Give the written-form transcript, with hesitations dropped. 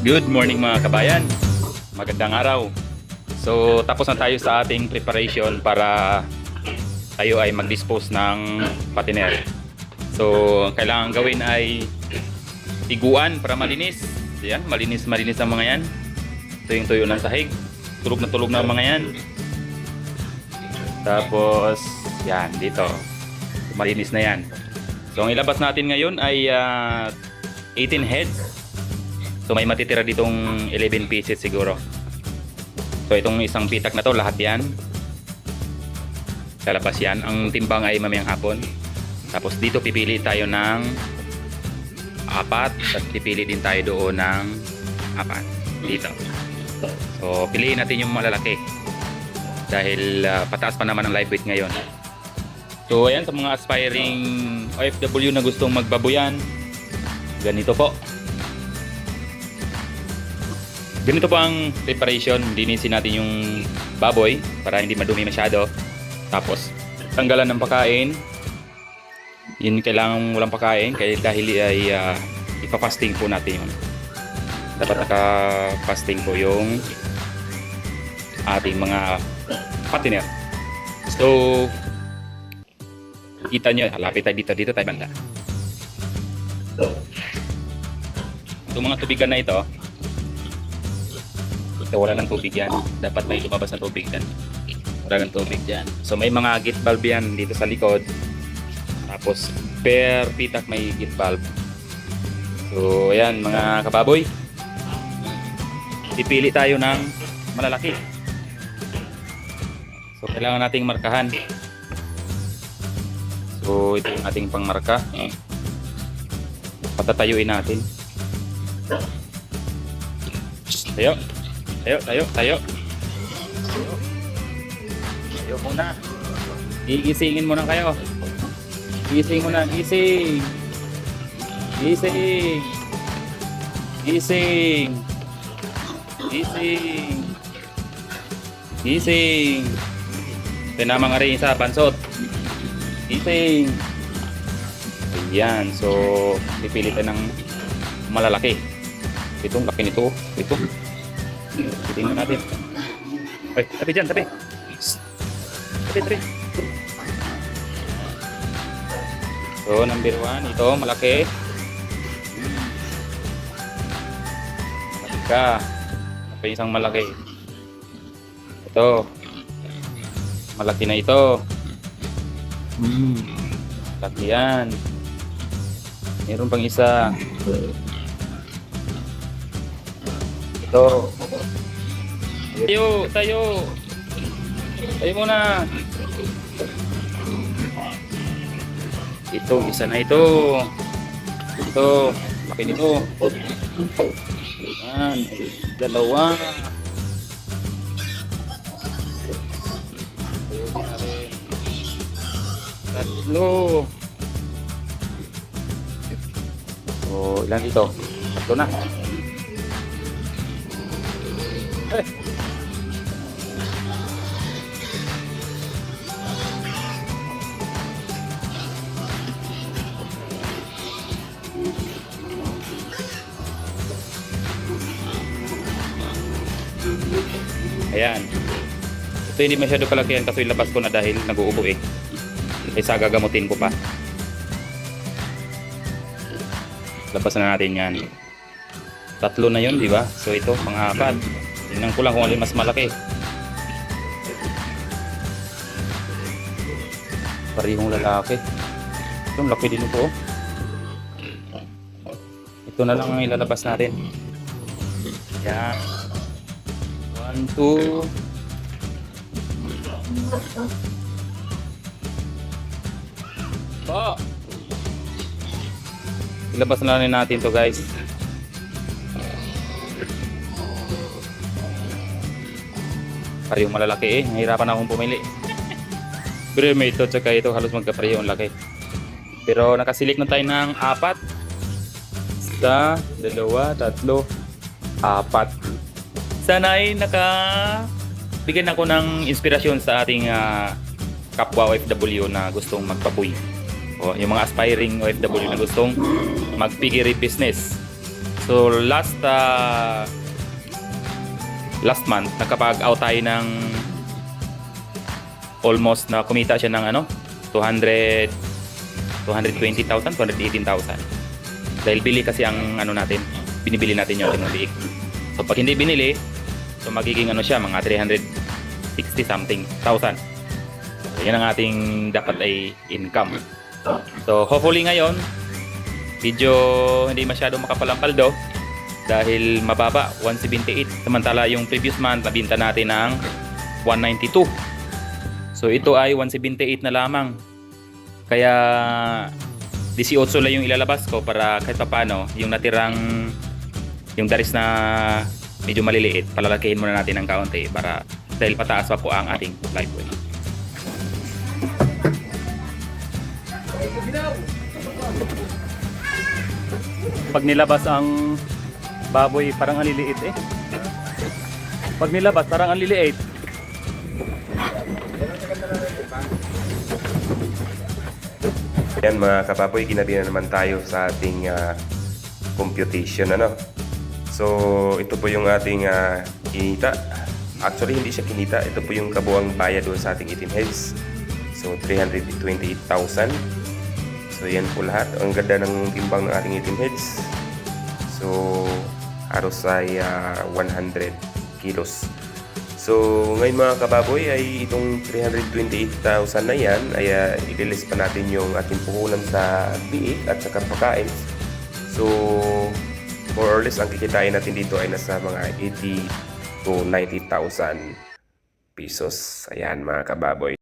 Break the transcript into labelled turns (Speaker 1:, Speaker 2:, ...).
Speaker 1: Good morning mga kabayan. Magandang araw. So tapos na tayo sa ating preparation para tayo ay mag-dispose ng patiner. So ang kailangan gawin ay tiguan para malinis. Yan, malinis ang mga yan. Ito yung tuyo ng sahig. Tulog na mga yan. Tapos yan, dito. Malinis na yan. So ang ilabas natin ngayon ay 18 heads. So may matitira ditong 11 pieces siguro. So itong isang pitak na to, lahat yan lalabas yan. Ang timbang ay mamayang hapon. Tapos dito pipili tayo ng 4 at pipili din tayo doon ng 4 dito. So piliin natin yung malalaki dahil pataas pa naman ang live weight ngayon. So ayan, sa mga aspiring OFW na gustong magbaboyan, ganito po. Ganito po ang preparation. Linisin natin yung baboy para hindi madumi masyado. Tapos tanggalan ng pagkain. Yun kailangan walang pagkain dahil ay ipapasting po natin yun. Dapat naka-fasting po yung ating mga patiner. So kita nyo, lapit tayo dito tayo banda. Itong mga tubigan na ito, wala ng tubig yan. Dapat may lumabas na tubig yan. Wala ng tubig dyan. So may mga gate valve yan dito sa likod. Tapos per pitak may gate valve. So ayan mga kababoy, pipili tayo ng malalaki. So kailangan nating markahan. So ito yung ating pangmarka. Patatayuin natin. Tayo. Tayo muna. Gigisingin muna kayo. Gising muna, gising. Tinamang rin sa pansot. Gising. Ayan, so pipili tayo ng malalaki. Itong laki nito. Ito. Tingnan natin. Ay, tabi dyan, tabi. Tabi. So, number 1, ito, malaki. Malaki ka. Ano pa isang malaki? Ito. Malaki na ito. Malaki yan. Meron pang isa. Ito. Tayo muna. Ito, isa na ito. Ito, laki nito. Ayan, dalawa. Tatlo. So, ilan ito? Tatlo na. Ayan. Ito hindi masyado kalaki yan kasi ilabas ko na dahil nag-uubo eh. Isa gagamutin ko pa. Labas na natin yan. Tatlo na yun, di ba? So ito, pang-4. Tingnan ko lang kung alin mas malaki. Parehong lalaki. Ito, laki din ito. Ito na lang ang ilalabas natin. Yan. 1, 2. Po. Ilabas na rin natin to guys. Parehong malalaki eh. Nahirapan akong pumili. Pero may ito tsaka ito halos magkaparehong laki. Pero nakasilik na tayo ng 4. Isa, 2, 3, 4. Sana ay bigyan ako ng inspirasyon sa ating kapwa OFW na gustong magpapuy. O yung mga aspiring OFW na gustong mag-piggery business. So So last month nakapag-out tayo ng almost na kumita siya ng 220,000, 218,000. Dahil bili kasi ang binibili natin yung ating liik. So pag hindi binili, so magiging siya mga 360 something thousand. So yan ang ating dapat ay income. So hopefully ngayon medyo hindi masyado makapalampaldo dahil mababa 178, samantala yung previous month nabinta natin ng 192. So ito ay 178 na lamang. Kaya 18 lang yung ilalabas ko para kahit paano yung natirang yung daris na medyo maliliit, palalakihin muna natin ng kaunti para dahil pataas pa po ang ating live weight. Pag nilabas ang baboy parang ang liliit eh. Pag nilabas parang ang liliit.
Speaker 2: Yan mga kababoy, ginabi na naman tayo sa ating computation So ito po yung ating kinita. Actually hindi siya kinita, ito po yung kabuang bayad doon sa ating itim heads. So 328,000. So yan po lahat. Ang ganda ng timbang ng ating itim heads. So halos ay 100 kilos. So ngayon mga kababoy ay itong 328,000 na yan ay i-release pa natin yung ating puhunan sa biik at sa pagkain. So more or less ang kikitain natin dito ay nasa mga 80 to 90,000 pesos. Ayan mga kababoy.